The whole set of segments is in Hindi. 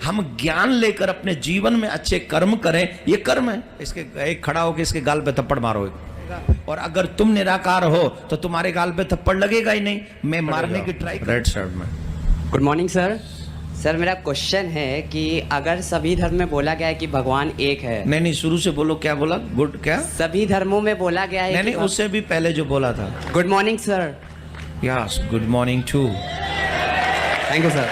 हम ज्ञान लेकर अपने जीवन में अच्छे कर्म करें, ये कर्म है। इसके एक खड़ा होकर इसके गाल पे थप्पड़ मारो, और अगर तुम निराकार हो तो तुम्हारे गाल पे थप्पड़ लगेगा ही नहीं। मैं मारने की ट्राई। रेड शर्ट में। Good morning sir. सर मेरा क्वेश्चन है कि अगर सभी धर्म में बोला गया है कि भगवान एक है। नहीं, शुरू से बोलो, क्या बोला? गुड क्या? सभी धर्मों में बोला गया है। नहीं, उससे भी पहले जो बोला था। Good morning sir. Yes, good morning to. Thank you sir.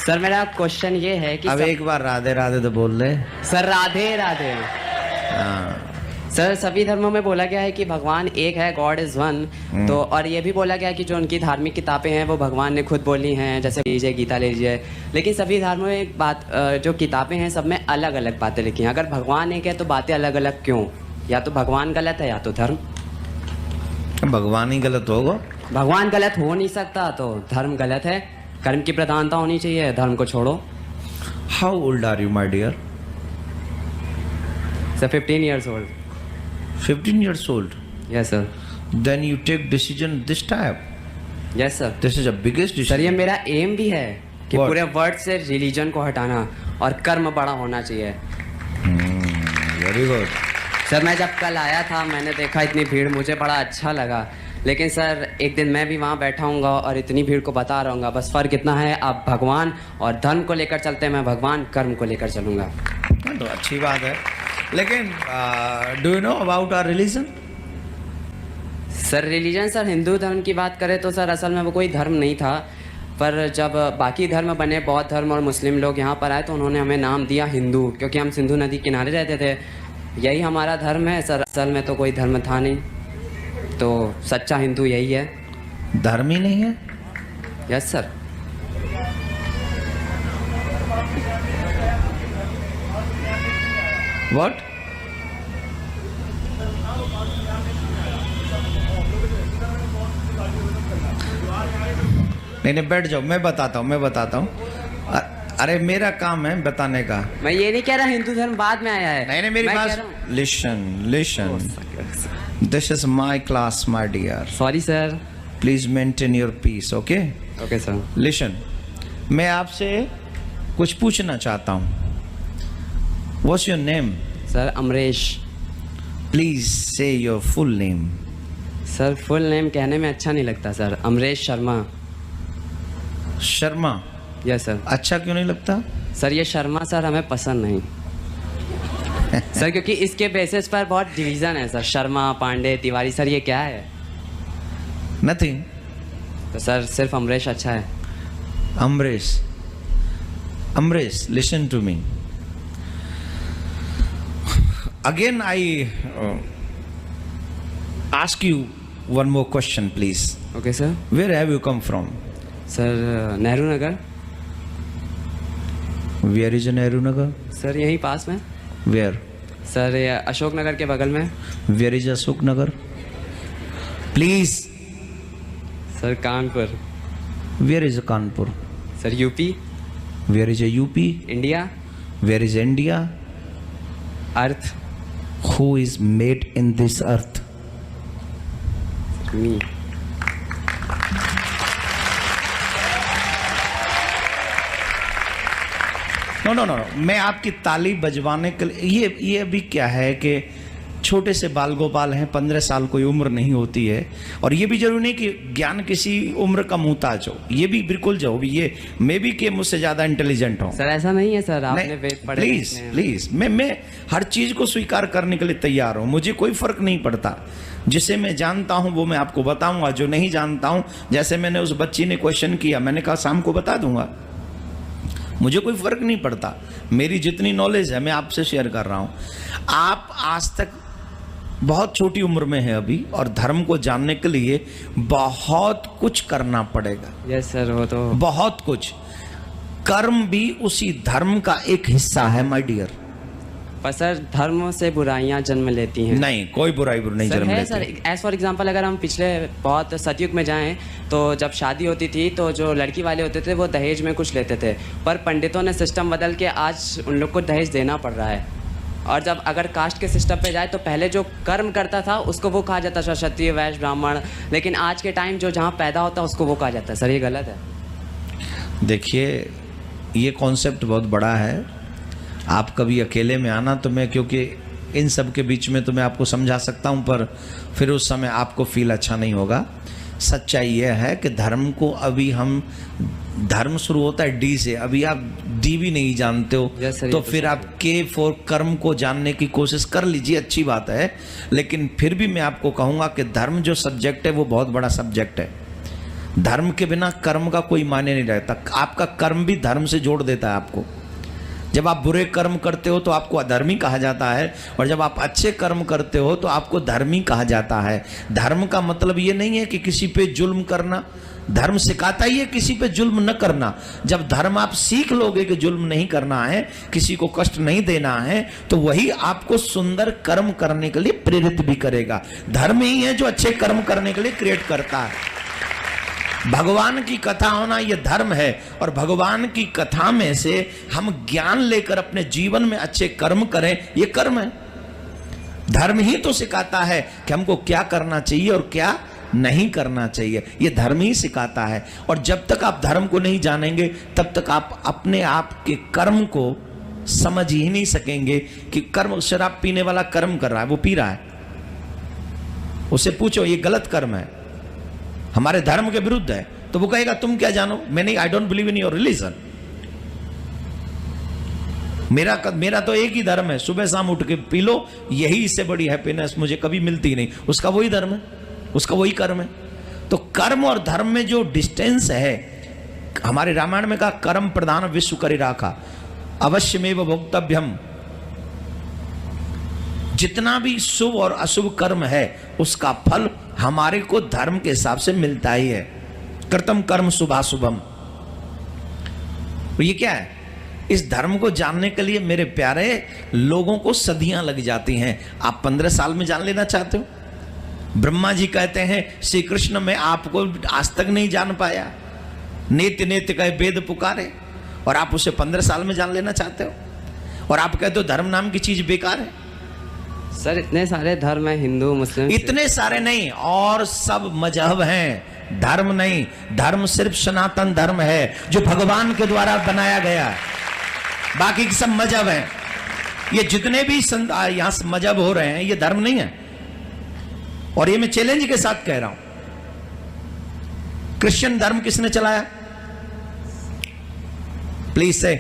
Sir मेरा क्वेश्चन ये है कि अब एक बार राधे राधे तो बोल ले। सर राधे राधे। हाँ। सर सभी धर्मों में बोला गया है कि भगवान एक है, गॉड इज वन। तो और ये भी बोला गया है कि जो उनकी धार्मिक किताबें हैं वो भगवान ने खुद बोली हैं, जैसे लीजिए गीता ले लीजिए। लेकिन सभी धर्मों में एक बात, जो किताबें हैं सब में अलग अलग बातें लिखी हैं। अगर भगवान एक है तो बातें अलग अलग क्यों? या तो भगवान गलत है या तो धर्म। भगवान ही गलत होगा। भगवान गलत हो नहीं सकता तो धर्म गलत है। कर्म की प्रधानता होनी चाहिए, धर्म को छोड़ो। How old are you my dear? Sir 15 years old. 15 years old. Yes sir. Then you take decision this type. Yes sir. This is the biggest decision. Sir ये मेरा एम भी है कि What? पूरे वर्ल्ड से रिलीजन को हटाना और कर्म बड़ा होना चाहिए। Very good. सर मैं जब कल आया था मैंने देखा इतनी भीड़, मुझे बड़ा अच्छा लगा। लेकिन सर एक दिन मैं भी वहाँ बैठा हूँगा और इतनी भीड़ को बता रहूँगा। बस फ़र्क इतना है, आप भगवान और धर्म को लेकर चलते हैं, मैं भगवान कर्म को लेकर चलूँगा। तो अच्छी बात है। लेकिन do you know about our religion? Sir religion, sir Hindu धर्म की बात करें तो सर असल में वो कोई धर्म नहीं था। पर जब बाकी धर्म बने, बौद्ध धर्म और मुस्लिम लोग यहाँ पर आए तो उन्होंने हमें नाम दिया हिंदू, क्योंकि हम सिंधु नदी किनारे रहते थे। यही हमारा धर्म है सर। असल में तो कोई धर्म था नहीं, तो सच्चा हिंदू यही है। धर्म ही नहीं है? Yes sir. What? नहीं, बैठ जाओ, मैं बताता हूँ। अरे मेरा काम है बताने का। मैं ये नहीं कह रहा हिंदू धर्म बाद में आया है। नहीं, मेरी बात listen. This is my class my dear. Sorry sir. Please maintain your peace, okay? Okay sir. Listen, मैं आपसे कुछ पूछना चाहता हूँ। What's your name? Sir Amresh. Please say your full name. Sir full name कहने में अच्छा नहीं लगता सर। अमरेश शर्मा। शर्मा? Yes sir. अच्छा क्यों नहीं लगता? सर ये शर्मा सर हमें पसंद नहीं सर, क्योंकि इसके बेसिस पर बहुत डिवीज़न है सर। शर्मा, पांडे, तिवारी, सर ये क्या है? Nothing. तो सर सिर्फ अमरेश अच्छा है। Amresh, listen to me. Again, I ask you one more question, please. Okay sir. Where have you come from? Sir Nehru Nagar. Where is Nehru Nagar? Sir यहीं पास में। Where? सर ये अशोक नगर के बगल में। Where is Ashok Nagar? Please. Sir Kanpur. Where is Kanpur? Sir UP. Where is UP? India. Where is India? Earth. Who is made in this earth? Me. No. मैं आपकी ताली बजवाने के लिए, ये अभी क्या है कि छोटे से बाल गोपाल हैं, 15 साल कोई उम्र नहीं होती है। और ये भी जरूरी नहीं कि ज्ञान किसी उम्र का मुहताज हो, ये भी बिल्कुल जो भी, ये मैं भी कि मुझसे ज्यादा इंटेलिजेंट हूं। सर ऐसा नहीं है सर, आपने वेद पढ़े। प्लीज मैं हर चीज को स्वीकार करने के लिए तैयार हूं। मुझे कोई फर्क नहीं पड़ता। जिसे मैं जानता हूं वो मैं आपको बताऊंगा, जो नहीं जानता हूं, जैसे मैंने उस बच्ची ने क्वेश्चन किया, मैंने कहा शाम को बता दूंगा। मुझे कोई फर्क नहीं पड़ता। मेरी जितनी नॉलेज है मैं आपसे शेयर कर रहा हूं। आप आज तक बहुत छोटी उम्र में है अभी, और धर्म को जानने के लिए बहुत कुछ करना पड़ेगा। यस सर, वो तो बहुत कुछ। कर्म भी उसी धर्म का एक हिस्सा है माय डियर। पर सर धर्म से बुराइयां जन्म लेती हैं। नहीं, कोई बुराई नहीं जन्म लेती। सर एज फॉर एग्जांपल अगर हम पिछले बहुत सतयुग में जाएं तो जब शादी होती थी तो जो लड़की वाले होते थे वो दहेज में कुछ लेते थे, पर पंडितों ने सिस्टम बदल के आज उन लोग को दहेज देना पड़ रहा है। और जब अगर कास्ट के सिस्टम पे जाए तो पहले जो कर्म करता था उसको वो कहा जाता था क्षत्रिय, वैश्य, ब्राह्मण, लेकिन आज के टाइम जो जहाँ पैदा होता है उसको वो कहा जाता है। सर ये गलत है। देखिए, ये कॉन्सेप्ट बहुत बड़ा है। आप कभी अकेले में आना तो मैं, क्योंकि इन सब के बीच में तो मैं आपको समझा सकता हूँ, पर फिर उस समय आपको फील अच्छा नहीं होगा। सच्चाई यह है कि धर्म को अभी हम, धर्म शुरू होता है डी से, अभी आप डी भी नहीं जानते हो। तो फिर आप के फॉर कर्म को जानने की कोशिश कर लीजिए, अच्छी बात है। लेकिन फिर भी मैं आपको कहूँगा कि धर्म जो सब्जेक्ट है वो बहुत बड़ा सब्जेक्ट है। धर्म के बिना कर्म का कोई मायने नहीं रहता। आपका कर्म भी धर्म से जोड़ देता है आपको। जब आप बुरे कर्म करते हो तो आपको अधर्मी कहा जाता है, और जब आप अच्छे कर्म करते हो तो आपको धर्मी कहा जाता है। धर्म का मतलब ये नहीं है कि किसी पे जुल्म करना, धर्म सिखाता ही है किसी पे जुल्म न करना। जब धर्म आप सीख लोगे कि जुल्म नहीं करना है, किसी को कष्ट नहीं देना है, तो वही आपको सुंदर कर्म करने के लिए प्रेरित भी करेगा। धर्म ही है जो अच्छे कर्म करने के लिए क्रिएट करता है। भगवान की कथा होना यह धर्म है, और भगवान की कथा में से हम ज्ञान लेकर अपने जीवन में अच्छे कर्म करें, यह कर्म है। धर्म ही तो सिखाता है कि हमको क्या करना चाहिए और क्या नहीं करना चाहिए, यह धर्म ही सिखाता है। और जब तक आप धर्म को नहीं जानेंगे तब तक आप अपने आप के कर्म को समझ ही नहीं सकेंगे कि कर्म, शराब पीने वाला कर्म कर रहा है, वो पी रहा है, उसे पूछो ये गलत कर्म है, हमारे धर्म के विरुद्ध है, तो वो कहेगा तुम क्या जानो, मैं नहीं, I don't believe in your religion. मेरा तो एक ही धर्म है, सुबह शाम उठ के पी लो, यही इससे बड़ी हैप्पीनेस मुझे कभी मिलती नहीं। उसका वही धर्म है, उसका वही कर्म है। तो कर्म और धर्म में जो डिस्टेंस है, हमारे रामायण में कहा कर्म प्रधान विश्व करि राखा, अवश्यमेव भोक्तव्यम। जितना भी शुभ और अशुभ कर्म है उसका फल हमारे को धर्म के हिसाब से मिलता ही है। कृतम कर्म शुभाशुभम। ये क्या है? इस धर्म को जानने के लिए मेरे प्यारे लोगों को सदियां लग जाती हैं। आप 15 साल में जान लेना चाहते हो? ब्रह्मा जी कहते हैं श्री कृष्ण मैं आपको आज तक नहीं जान पाया, नेत्य नेत्य कहे वेद पुकारे, और आप उसे 15 साल में जान लेना चाहते हो? और आप कहते हो धर्म नाम की चीज बेकार है। सर इतने सारे धर्म है, हिंदू मुस्लिम, इतने सारे नहीं, और सब मजहब हैं, धर्म नहीं। धर्म सिर्फ सनातन धर्म है जो भगवान के द्वारा बनाया गया है, बाकी सब मजहब हैं। ये जितने भी यहां मजहब हो रहे हैं ये धर्म नहीं है, और ये मैं चैलेंज के साथ कह रहा हूं। क्रिश्चियन धर्म किसने चलाया? प्लीज से,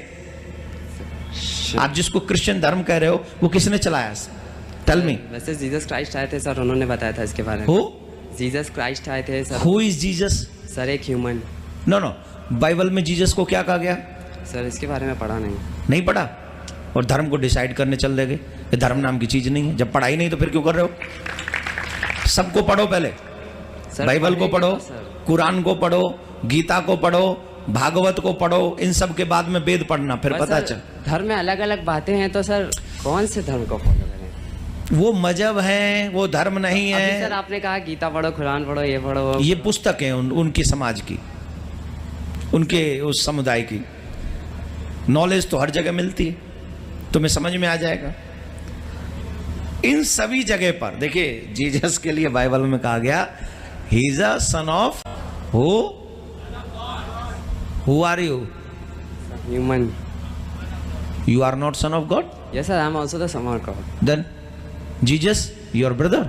आप जिसको क्रिश्चियन धर्म कह रहे हो वो किसने चलाया? Tell me. वैसे जीसस क्राइस्ट आए थे सर, उन्होंने बताया था इसके बारे में। हु? जीसस क्राइस्ट आए थे sir. Who is Jesus? Sir एक ह्यूमन। नो, बाइबल में जीसस को क्या कहा गया? सर इसके बारे में पढ़ा नहीं पढ़ा, और धर्म को डिसाइड करने चल देंगे। ये धर्म नाम की चीज नहीं है। जब पढ़ाई नहीं तो फिर क्यों कर रहे हो? सबको पढ़ो, पहले बाइबल को पढ़ो, कुरान को पढ़ो, गीता को पढ़ो, भागवत को पढ़ो, इन सब के बाद में वेद पढ़ना, फिर पता चल। धर्म में अलग अलग बातें हैं, तो सर कौन से धर्म को फॉलो करें? वो मजहब है, वो धर्म नहीं है। सर आपने कहा गीता पढ़ो, कुरान पढ़ो, ये पढ़ो, ये पुस्तक है उनकी समाज की, उनके उस समुदाय की। नॉलेज तो हर जगह मिलती है, तुम्हें समझ में आ जाएगा। इन सभी जगह पर देखिए, जीसस के लिए बाइबल में कहा गया he is a son of who are you? Human. You are not son of God? Yes sir, I am also the son of God. Then Jesus, your brother.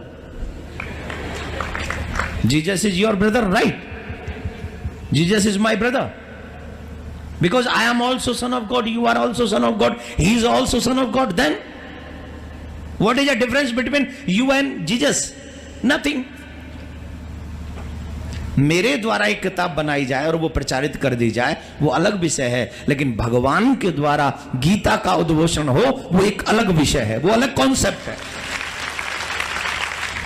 Jesus is your brother, right? Jesus is my brother. Because I am also son of God, you are also son of God, he is also son of God. Then what is the difference between you and Jesus? Nothing. मेरे द्वारा एक किताब बनाई जाए और वो प्रचारित कर दी जाए वो अलग विषय है, लेकिन भगवान के द्वारा गीता का उद्घोषण हो वो एक अलग विषय है, वो अलग कॉन्सेप्ट है।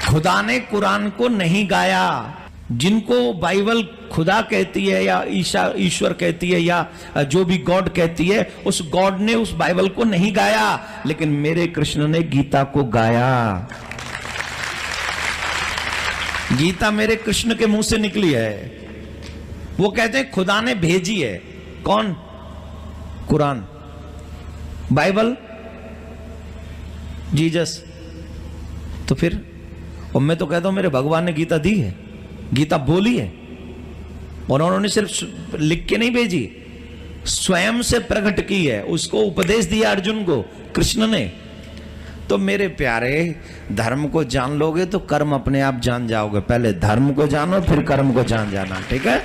खुदा ने कुरान को नहीं गाया। जिनको बाइबल खुदा कहती है या ईश्वर कहती है या जो भी गॉड कहती है, उस गॉड ने उस बाइबल को नहीं गाया, लेकिन मेरे कृष्ण ने गीता को गाया। गीता मेरे कृष्ण के मुंह से निकली है। वो कहते हैं खुदा ने भेजी है। कौन? Quran, Bible, Jesus. तो फिर और मैं तो कहता हूं मेरे भगवान ने गीता दी है, गीता बोली है, और उन्होंने सिर्फ लिख के नहीं भेजी, स्वयं से प्रकट की है, उसको उपदेश दिया अर्जुन को कृष्ण ने। तो मेरे प्यारे, धर्म को जान लोगे तो कर्म अपने आप जान जाओगे। पहले धर्म को जानो, फिर कर्म को जान जाना, ठीक है?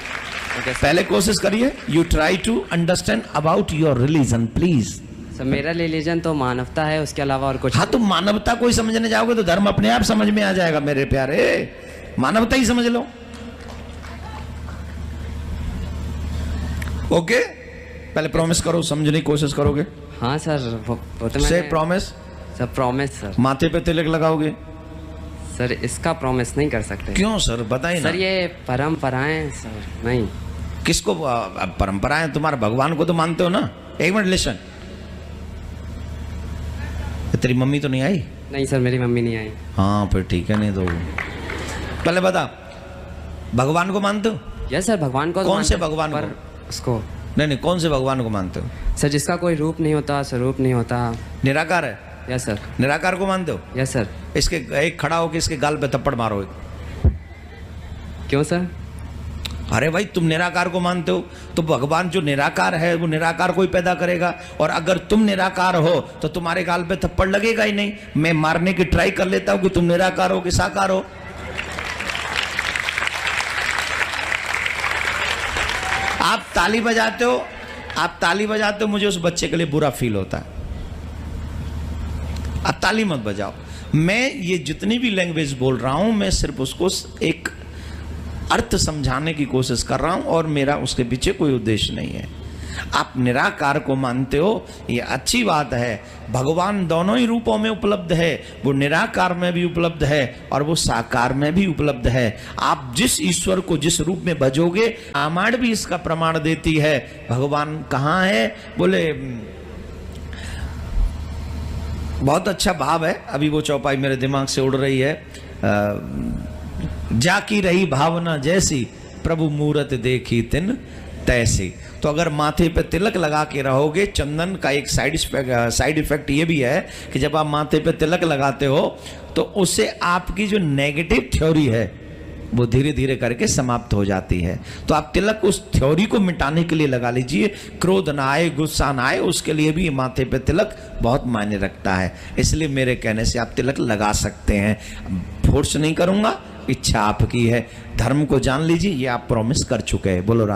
पहले कोशिश करिए, you try to understand about your religion please. Sir मेरा रिलीजन तो मानवता है, उसके अलावा और कुछ। हाँ, तो मानवता को ही समझने जाओगे तो धर्म अपने आप समझ में आ जाएगा मेरे प्यारे। मानवता ही समझ लो। ओके, पहले प्रॉमिस करो, समझने की कोशिश करोगे? हाँ सर, वो तो से मैंने प्रॉमिस। Sir promise sir. माथे पे तिलक लगाओगे? सर इसका प्रॉमिस नहीं कर सकते। क्यों सर, बताइए ना। सर ये परंपराएं सर, नहीं। किसको परंपराएं? तुम्हारे भगवान को तो मानते हो ना। एक मिनट लिसन, तेरी मम्मी तो नहीं आई? नहीं सर, मेरी मम्मी नहीं आई। हाँ फिर ठीक है, नहीं तो पहले बता, भगवान को मानते हो? यस सर, भगवान को तो कौन से मानते हैं, भगवान को? पर उसको नहीं, कौन से भगवान को मानते हो? सर जिसका कोई रूप नहीं होता, स्वरूप नहीं होता। निराकार है? Yes sir. निराकार को मानते हो? Yes sir. इसके एक खड़ा होके इसके गाल पे थप्पड़ मारो एक। क्यों सर? अरे भाई, तुम निराकार को मानते हो तो भगवान जो निराकार है वो निराकार को ही पैदा करेगा, और अगर तुम निराकार हो तो तुम्हारे गाल पे थप्पड़ लगेगा ही नहीं। मैं मारने की ट्राई कर लेता हूं कि तुम निराकार हो कि साकार हो। आप ताली बजाते हो, आप ताली बजाते हो, मुझे उस बच्चे के लिए बुरा फील होता है। आप ताली मत बजाओ। मैं ये जितनी भी लैंग्वेज बोल रहा हूं, मैं सिर्फ उसको एक अर्थ समझाने की कोशिश कर रहा हूं, और मेरा उसके पीछे कोई उद्देश्य नहीं है। आप निराकार को मानते हो, ये अच्छी बात है। भगवान दोनों ही रूपों में उपलब्ध है, वो निराकार में भी उपलब्ध है और वो साकार में भी उपलब्ध है। आप जिस ईश्वर को जिस रूप में भजोगे, रामायण भी इसका प्रमाण देती है। भगवान कहाँ है? बोले, बहुत अच्छा भाव है, अभी वो चौपाई मेरे दिमाग से उड़ रही है। जाकी रही भावना जैसी, प्रभु मूरत देखी तिन तैसी। तो अगर माथे पे तिलक लगा के रहोगे, चंदन का एक साइड इफेक्ट ये भी है कि जब आप माथे पे तिलक लगाते हो तो उससे आपकी जो नेगेटिव थ्योरी है वो धीरे धीरे करके समाप्त हो जाती है। तो आप तिलक उस थ्योरी को मिटाने के लिए लगा लीजिए। क्रोध ना आए, गुस्सा ना आए, उसके लिए भी माथे पे तिलक बहुत मायने रखता है। इसलिए मेरे कहने से आप तिलक लगा सकते हैं। फोर्स नहीं करूंगा, इच्छा आपकी है। धर्म को जान लीजिए, ये आप प्रॉमिस कर चुके हैं। बोलो।